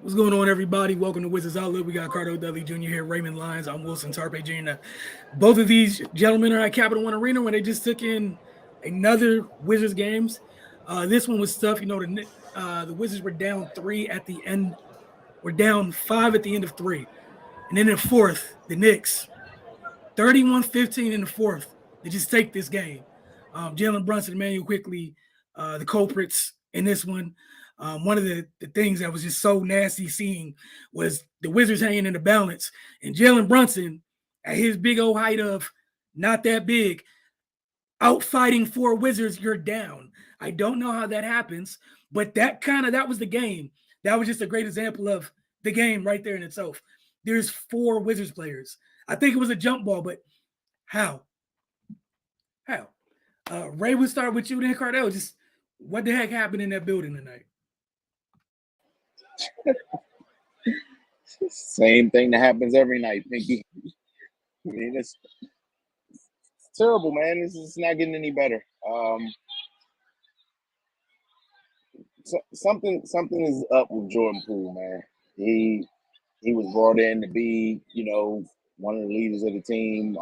What's going on, everybody? Welcome to Wizards Outlet. We got Cardo Dudley Jr. here, Raymond Lyons. I'm Wilson Tarpe Jr. Now, both of these gentlemen are at Capital One Arena where they just took in another Wizards games. This one was tough. The Wizards were down three at the end. We're down five at the end of three. And then in the fourth, the Knicks, 31-15 in the fourth. They just take this game. Jalen Brunson, Emmanuel Quickly, the culprits in this one. One of the things that was just so nasty seeing was the Wizards hanging in the balance. And Jalen Brunson, at his big old height of not that big, out fighting four Wizards, you're down. I don't know how that happens, but that was the game. That was just a great example of the game right there in itself. There's four Wizards players. I think it was a jump ball, but how? How? Ray, we'll start with you then, Cardell. Just what the heck happened in that building tonight? Same thing that happens every night, Pinky. I mean, it's terrible, man. It's not getting any better. Something is up with Jordan Poole, man. He was brought in to be, one of the leaders of the team,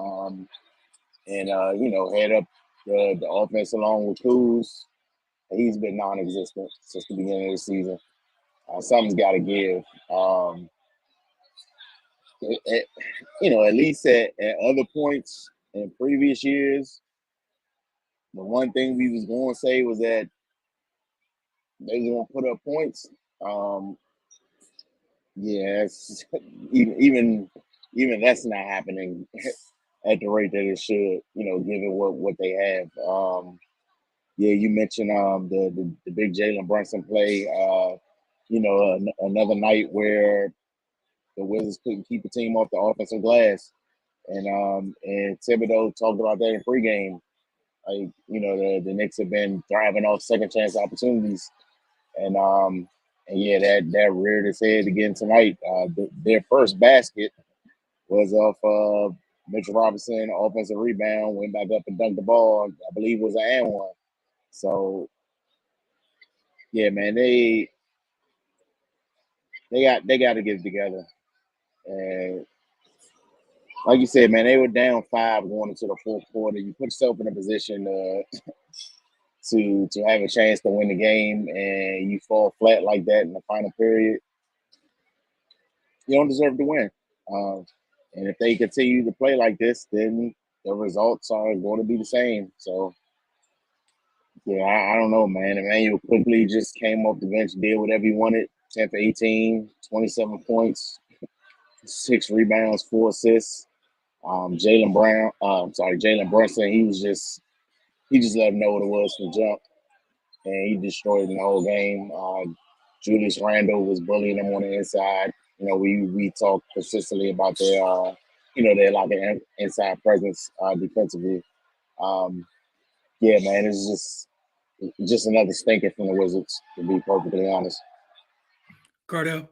and head up the offense along with Kuz. He's been non-existent since the beginning of the season. Something's got to give. At least at other points in previous years, the one thing we was going to say was that they was going to put up points. It's, even that's not happening at the rate that it should. Given what they have. You mentioned the big Jalen Brunson play. Another night where the Wizards couldn't keep the team off the offensive glass. And Thibodeau talked about that in pregame. Like, the Knicks have been thriving off second chance opportunities. That reared its head again tonight. Their first basket was off Mitchell Robinson, offensive rebound, went back up and dunked the ball. I believe it was an and one. So, yeah, man, they got to get it together. And like you said, man, they were down 5 going into the fourth quarter. You put yourself in a position to have a chance to win the game, and you fall flat like that in the final period. You don't deserve to win. And if they continue to play like this, then the results are going to be the same. So, yeah, I don't know, man. Emmanuel quickly just came off the bench, did whatever he wanted. 10 for 18, 27 points, 6 rebounds, 4 assists. Jalen Brunson, he just let him know what it was from jump, and he destroyed the whole game. Julius Randle was bullying him on the inside. We talk consistently about their like an inside presence defensively. Man, it's just another stinker from the Wizards, to be perfectly honest. Cardell.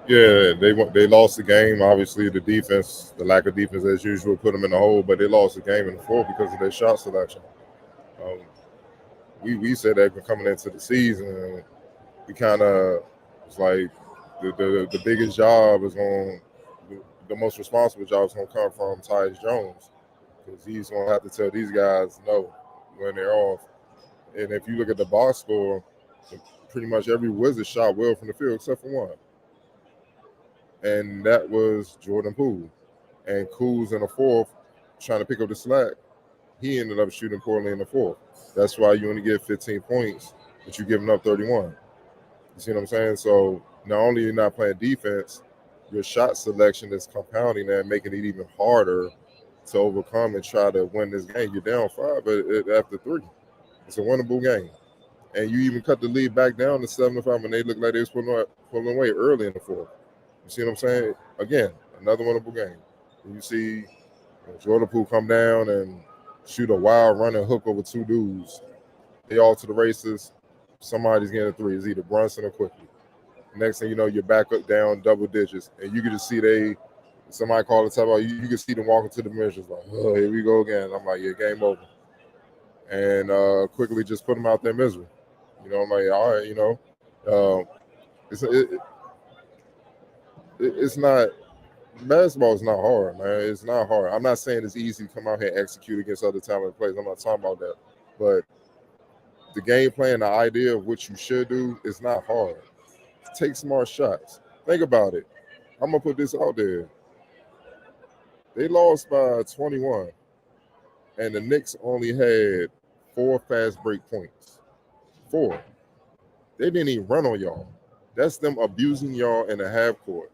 Yeah, they lost the game. Obviously, the lack of defense as usual, put them in the hole. But they lost the game in the fourth because of their shot selection. We said that coming into the season, we kind of was like the biggest job is going, the most responsible job is going to come from Tyus Jones, because he's going to have to tell these guys no when they're off. And if you look at the box score, pretty much every Wizard shot well from the field except for one. And that was Jordan Poole. And Kuz in the fourth, trying to pick up the slack, he ended up shooting poorly in the fourth. That's why you only get 15 points, but you're giving up 31. You see what I'm saying? So not only are you not playing defense, your shot selection is compounding that, making it even harder to overcome and try to win this game. You're down 5 after 3. It's a winnable game. And you even cut the lead back down to 7-5 when they looked like they was pulling away early in the fourth. You see what I'm saying? Again, another winnable game. You see Jordan Poole come down and shoot a wild running hook over 2 dudes. They all to the races. Somebody's getting a 3. It's either Brunson or Quickly. Next thing you know, you're back up down double digits. And you can just see somebody call it about you can see them walking to the measures like, oh, here we go again. I'm like, yeah, game over. And Quickly just put them out there misery. I'm like, all right, Um, it's not basketball is not hard, man. It's not hard. I'm not saying it's easy to come out here and execute against other talented players. I'm not talking about that. But the game plan, the idea of what you should do is not hard. Take smart shots. Think about it. I'm gonna put this out there. They lost by 21, and the Knicks only had 4 fast break points. 4. They didn't even run on y'all. That's them abusing y'all in the half court.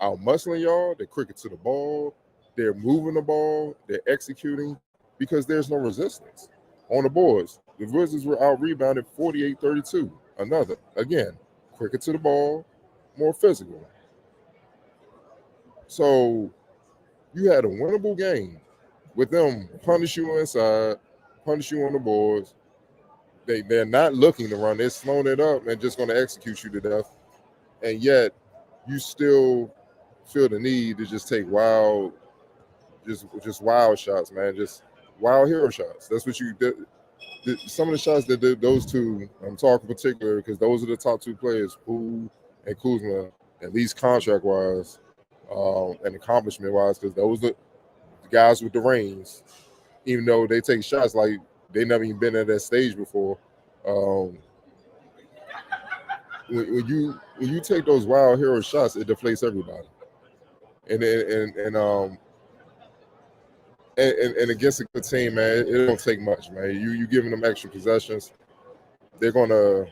Out muscling y'all, they're quicker to the ball, they're moving the ball, they're executing because there's no resistance. On the boards, the Wizards were out rebounded 48-32. Another, again, quicker to the ball, more physical. So you had a winnable game with them punish you inside, punish you on the boards. They're not looking to run, they're slowing it up and just going to execute you to death. And yet you still feel the need to just take wild shots, man. Just wild hero shots. That's what you did. Some of the shots that those two, I'm talking particular because those are the top 2 players, Poole and Kuzma, at least contract wise, and accomplishment wise, because those are the guys with the reins. Even though they take shots like they never even been at that stage before. When you take those wild hero shots, it deflates everybody. And against a good team, man, it don't take much, man. You giving them extra possessions, they're gonna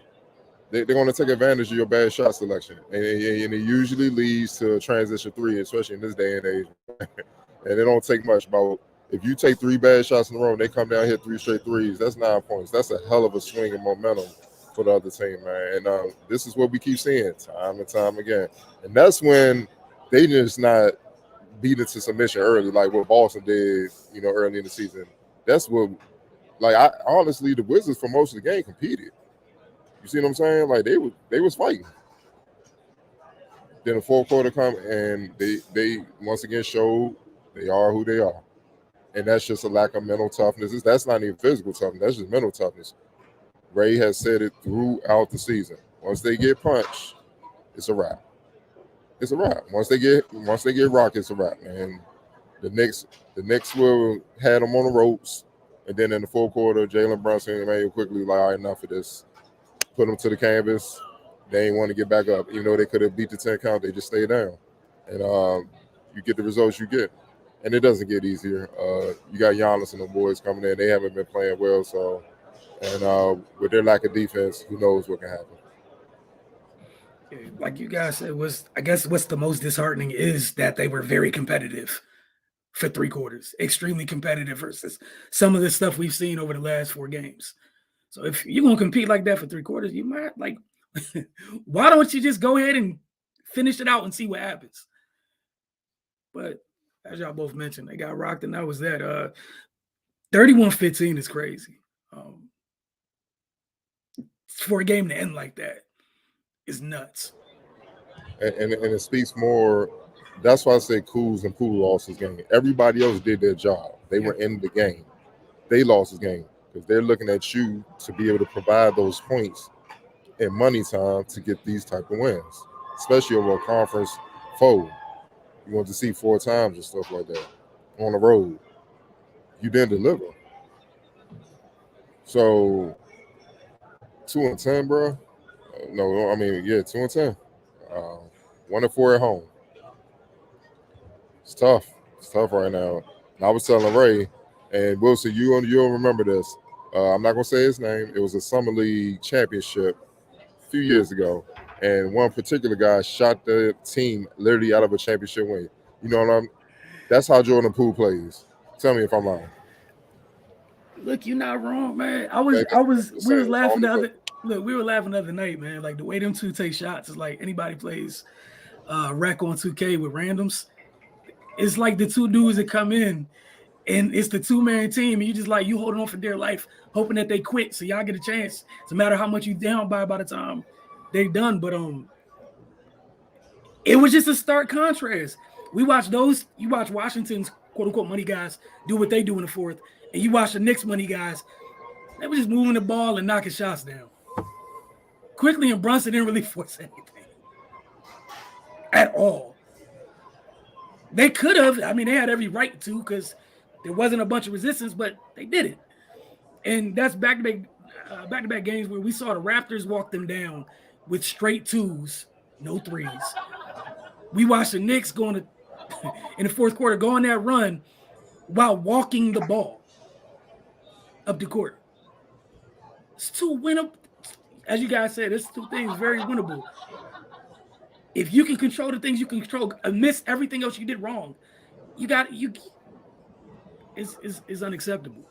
take advantage of your bad shot selection, and it usually leads to a transition 3, especially in this day and age. And it don't take much. About if you take 3 bad shots in a row, and they come down, hit 3 straight threes. That's 9 points. That's a hell of a swing of momentum for the other team, man. And this is what we keep seeing time and time again. And that's when they just not beat it to submission early, like what Boston did, early in the season. That's what, honestly, the Wizards for most of the game competed. You see what I'm saying? Like they was fighting. Then the fourth quarter come and they once again showed they are who they are, and that's just a lack of mental toughness. That's not even physical toughness. That's just mental toughness. Ray has said it throughout the season. Once they get punched, it's a wrap. It's a wrap. Once they get rocked, it's a wrap, man. The Knicks will had them on the ropes, and then in the fourth quarter, Jalen Brunson made quickly like, all right, enough of this. Put them to the canvas. They ain't want to get back up, even though they could have beat the 10 count. They just stayed down, and you get the results you get, and it doesn't get easier. You got Giannis and the boys coming in. They haven't been playing well, so and with their lack of defense, who knows what can happen. Like you guys said, I guess what's the most disheartening is that they were very competitive for 3 quarters, extremely competitive versus some of the stuff we've seen over the last 4 games. So if you're going to compete like that for 3 quarters, you might why don't you just go ahead and finish it out and see what happens? But as y'all both mentioned, they got rocked, and that was that. 31-15 is crazy. For a game to end like that is nuts. And it speaks more. That's why I say Kuz and Poole lost his game. Everybody else did their job. They were in the game. They lost his game because they're looking at you to be able to provide those points in money time to get these type of wins, especially over a conference foe. You want to see 4 times and stuff like that on the road. You didn't deliver. So 2-10, bro. No, I mean, 2-10. 1-4 at home. It's tough. It's tough right now. And I was telling Ray, and Wilson, you'll remember this. I'm not gonna say his name. It was a summer league championship a few years ago, and one particular guy shot the team literally out of a championship win. You know what I'm? That's how Jordan Poole plays. Tell me if I'm lying. Look, you're not wrong, man. We were laughing the other night, man. Like the way them two take shots is like anybody plays rec on 2K with randoms. It's like the 2 dudes that come in and it's the 2-man team, and you just like you holding on for dear life, hoping that they quit so y'all get a chance. No matter how much you down by the time they're done. But it was just a stark contrast. You watch Washington's quote unquote money guys do what they do in the fourth, and you watch the Knicks money guys. They were just moving the ball and knocking shots down. Quickly and Brunson didn't really force anything at all. They could have. I mean, they had every right to because there wasn't a bunch of resistance, but they didn't. And that's back-to-back games where we saw the Raptors walk them down with straight twos, no threes. We watched the Knicks going to in the fourth quarter go on that run while walking the ball up the court. It's two winnable, as you guys said, it's two things very winnable. If you can control the things you can control, amidst everything else you did wrong, is unacceptable.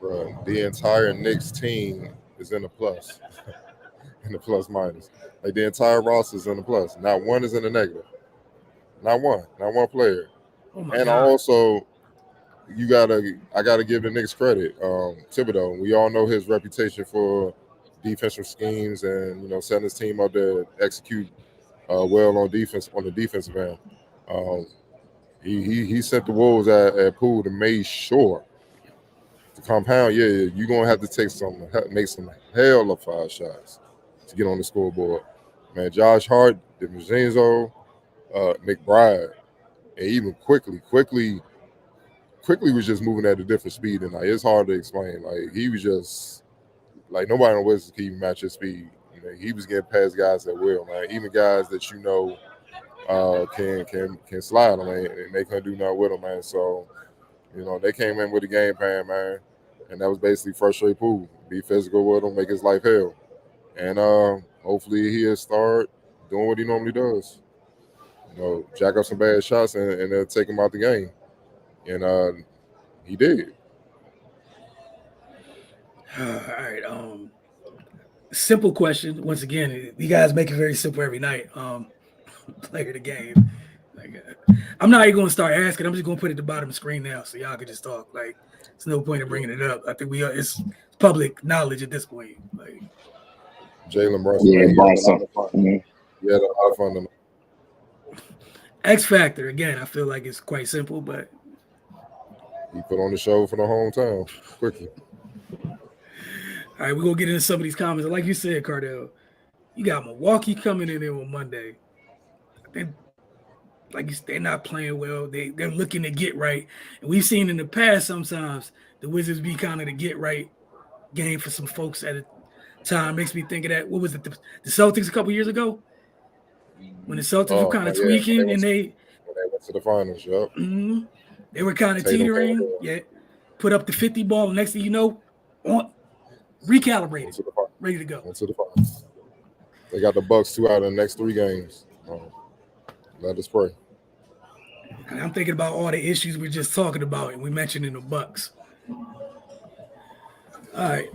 Bro, the entire Knicks team is in the plus, in the plus minus. Like the entire roster is in the plus. Not one is in the negative. Not one player. Oh my And God. also, I gotta give the Knicks credit. Thibodeau, we all know his reputation for defensive schemes and setting his team up to execute well on defense on the defensive end. He sent the Wolves at Poole to make sure to compound. Yeah, you're gonna have to make some hell of 5 shots to get on the scoreboard. Man, Josh Hart, DiVincenzo, McBride, and even quickly was just moving at a different speed, and it's hard to explain. Like he was just like nobody on the Wizards can even match his speed. He was getting past guys at will, man. Even guys that can slide him, man, and they couldn't do nothing with him, man. So they came in with a game plan, man, and that was basically frustrate Poole, be physical with him, make his life hell, and hopefully he'll start doing what he normally does. Jack up some bad shots and they'll take him out the game. And he did. All right. Simple question. Once again, you guys make it very simple every night. Player of the game. Like, I'm not even going to start asking. I'm just going to put it at the bottom of the screen now, so y'all can just talk. Like, there's no point in bringing it up. I think it's public knowledge at this point. Like Jalen Brunson. Yeah, Brunson. He had a lot of fun. X Factor again. I feel like it's quite simple, but he put on the show for the hometown quickly. All right, we're going to get into some of these comments. Like you said, Cardell, you got Milwaukee coming in there on Monday. They're not playing well. They're looking to get right. And we've seen in the past sometimes the Wizards be kind of the get right game for some folks at a time. Makes me think of that. What was it? The Celtics a couple years ago? When the Celtics were kind of tweaking when they went to the finals, yep. Mm-hmm. They were kind of teetering. Yeah. Put up the 50 ball. Next thing you know, recalibrated, ready to go. Went to the finals. They got the Bucks 2 out of the next 3 games. Let us pray. And I'm thinking about all the issues we're just talking about, and we mentioned in the Bucks. All right,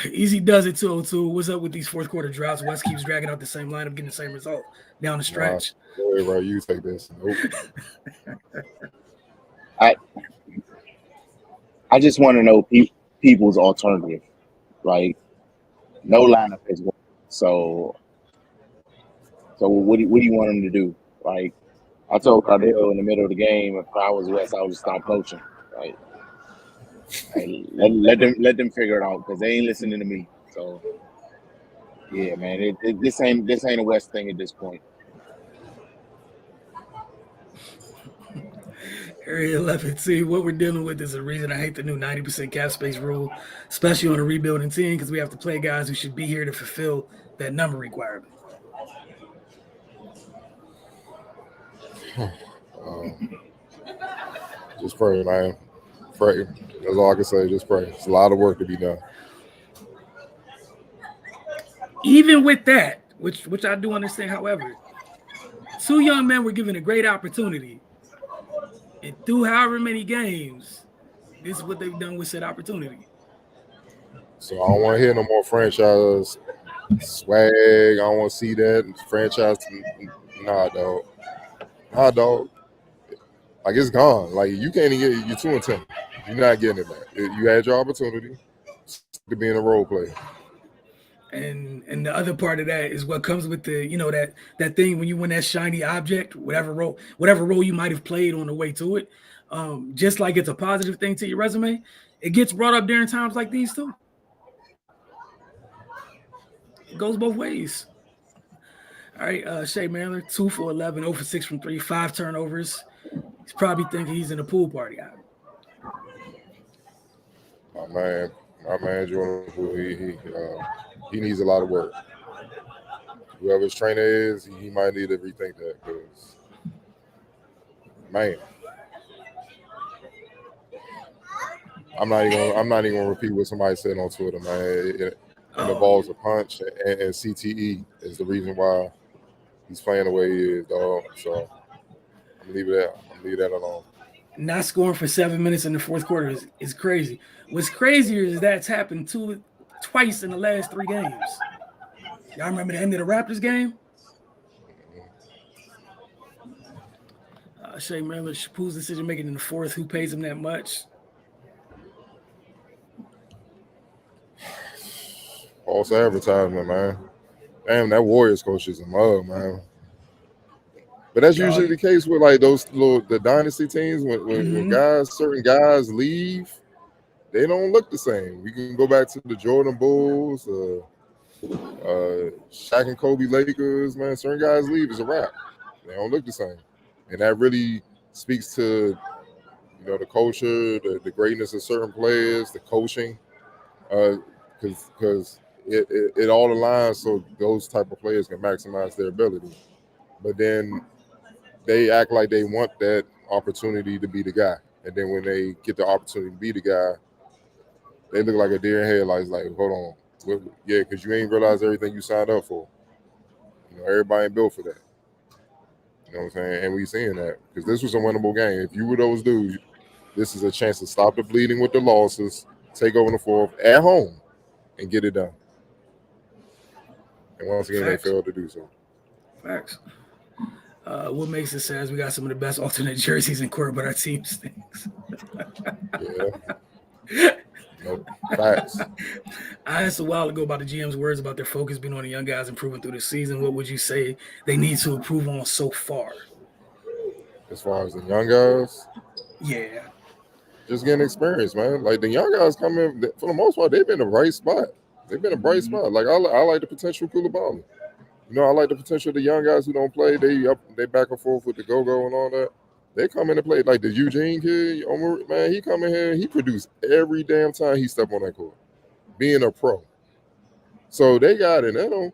Easy does it 202. What's up with these fourth quarter droughts? West keeps dragging out the same lineup, getting the same result down the stretch. Right, you take this. Nope. I just want to know people's alternative. Like, no lineup is working. So what do you want them to do? Like, I told Cardell in the middle of the game, if I was West, I would just stop coaching. Like, let them figure it out because they ain't listening to me. So yeah, man, this ain't a West thing at this point. Area 11. See, what we're dealing with is a reason I hate the new 90% cap space rule, especially on a rebuilding team, because we have to play guys who should be here to fulfill that number requirement. Just pray, man. Pray. That's all I can say. Just pray. It's a lot of work to be done. Even with that, which I do understand, however, 2 young men were given a great opportunity. And through however many games, this is what they've done with said opportunity. So I don't want to hear no more franchise swag. I don't want to see that franchise. Nah, dog. Like, it's gone. Like, you can't even get. You're 2-10. You're not getting it back. You had your opportunity to be in a role play. And the other part of that is what comes with the, that thing when you win that shiny object, whatever role you might have played on the way to it, just like it's a positive thing to your resume, it gets brought up during times like these too. It goes both ways. All right, Shea Mailer, 2 for 11, 0 for 6 from 3, 5 turnovers. He's probably thinking he's in a pool party. My man, Jordan Poole, he needs a lot of work. Whoever his trainer is, he might need to rethink that because, man, I'm not even gonna repeat what somebody said on Twitter, man. It involves a punch, and CTE is the reason why he's playing the way he is, dog. So I'm gonna leave that alone. Not scoring for 7 minutes in the fourth quarter is crazy. What's crazier is that's happened twice in the last 3 games. Y'all remember the end of the Raptors game? Shea Miller, Shapoor's decision making in the fourth. Who pays him that much? False advertisement, man. Damn, that Warriors coach is a mug, man. But that's usually the case with like the dynasty teams when certain guys leave, they don't look the same. We can go back to the Jordan Bulls, Shaq and Kobe Lakers, man. Certain guys leave, it's a wrap. They don't look the same, and that really speaks to the culture, the greatness of certain players, the coaching, because it all aligns so those type of players can maximize their ability. But then they act like they want that opportunity to be the guy. And then when they get the opportunity to be the guy, they look like a deer in headlights, like, hold on. Yeah, because you ain't realized everything you signed up for. Everybody ain't built for that. You know what I'm saying? And we seeing that. Because this was a winnable game. If you were those dudes, this is a chance to stop the bleeding with the losses, take over the fourth at home, and get it done. And once again, Facts. They failed to do so. Facts. What makes it sad is we got some of the best alternate jerseys in court, but our team stinks. Yeah. Nope. Facts. I asked a while ago about the GM's words about their focus being on the young guys improving through the season. What would you say they need to improve on so far? As far as the young guys? Yeah. Just getting experience, man. Like the young guys come in, for the most part, they've been in a bright spot. They've been a bright spot. Like I like the potential of Koulibaly. I like the potential of the young guys who don't play. They back and forth with the go-go and all that. They come in and play. Like the Eugene kid, man, he come in here, he produced every damn time he stepped on that court, being a pro. So they got it.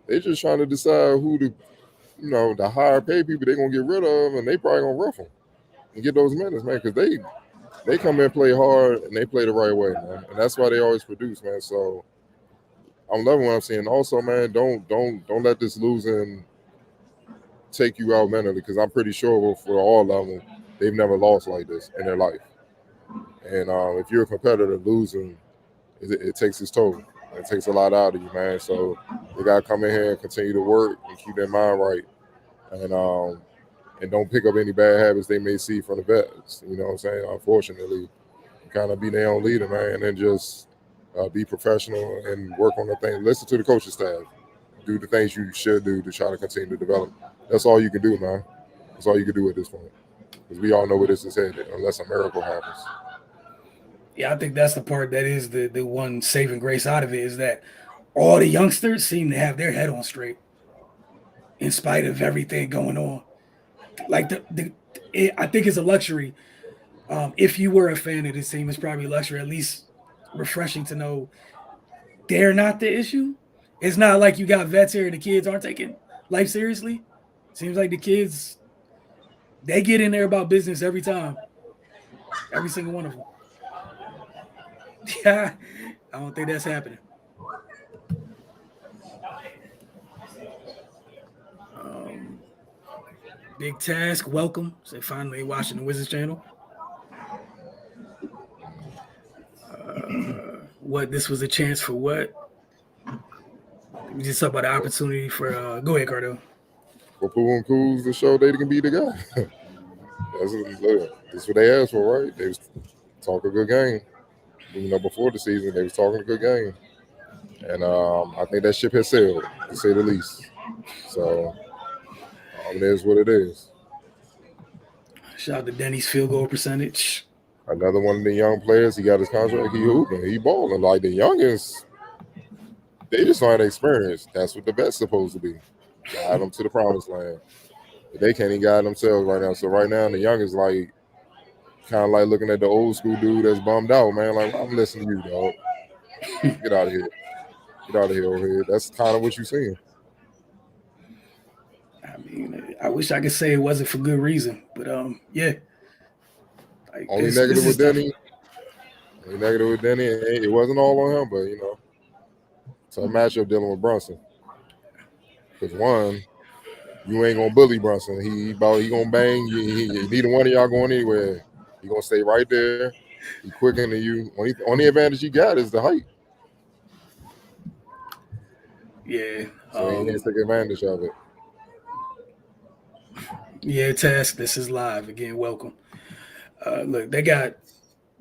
They just trying to decide who the higher paid people they're going to get rid of, and they probably going to rough them and get those minutes, man, because they come in and play hard, and they play the right way, man. And that's why they always produce, man. So I'm loving what I'm seeing. Also, man, don't let this losing take you out mentally, because I'm pretty sure for all of them, they've never lost like this in their life. And if you're a competitor, losing, it takes its toll. It takes a lot out of you, man. So they got to come in here and continue to work and keep their mind right, and don't pick up any bad habits they may see from the vets. You know what I'm saying? Unfortunately, kind of be their own leader, man, and then just be professional and work on the things. Listen to the coaching staff. Do the things you should do to try to continue to develop. That's all you can do, man. That's all you can do at this point. Because we all know where this is headed, unless a miracle happens. Yeah, I think that's the part that is the one saving grace out of it, is that all the youngsters seem to have their head on straight in spite of everything going on. Like I think it's a luxury. If you were a fan of this team, it's probably a luxury, at least refreshing to know they're not the issue. It's not like you got vets here and the kids aren't taking life seriously. Seems like the kids, they get in there about business every time. Every single one of them. Yeah, I don't think that's happening. Big Task, welcome. So finally watching the Wizards channel. What, this was a chance for what? We just talk about the opportunity for go ahead, Cardo. For Pooh and Coos to show they can be the guy. That's what they asked for, right? They was talking a good game. Before the season, they was talking a good game. And I think that ship has sailed, to say the least. So it is what it is. Shout out to Denny's field goal percentage. Another one of the young players, he got his contract, he hooping, he balling. Like the youngest, They just don't have the experience. That's what the bet's supposed to be. Guide them to the promised land. But they can't even guide themselves right now. So right now, the youngest like kind of like looking at the old school dude that's bummed out, man. Like, I'm listening to you, dog. Get out of here. Get out of here, over here. That's kind of what you're seeing. I mean, I wish I could say it wasn't for good reason, but yeah. Like, Only this negative is with tough. Denny. Only negative with Denny. It wasn't all on him, but it's a matchup dealing with Brunson. Because one, you ain't gonna bully Brunson. He gonna bang. Neither one of y'all going anywhere. He gonna stay right there. He quicker than you. Only advantage you got is the height. Yeah. So he ain't gonna take advantage of it. Yeah, Task, this is live. Again, welcome. Look, they got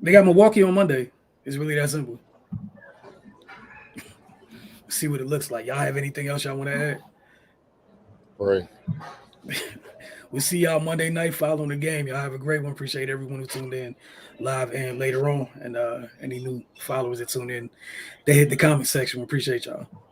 Milwaukee on Monday. It's really that simple. See what it looks like. Y'all have anything else y'all want to add? Right. We'll see y'all Monday night following the game. Y'all have a great one. Appreciate everyone who tuned in live and later on. And any new followers that tuned in, they hit the comment section. We appreciate y'all.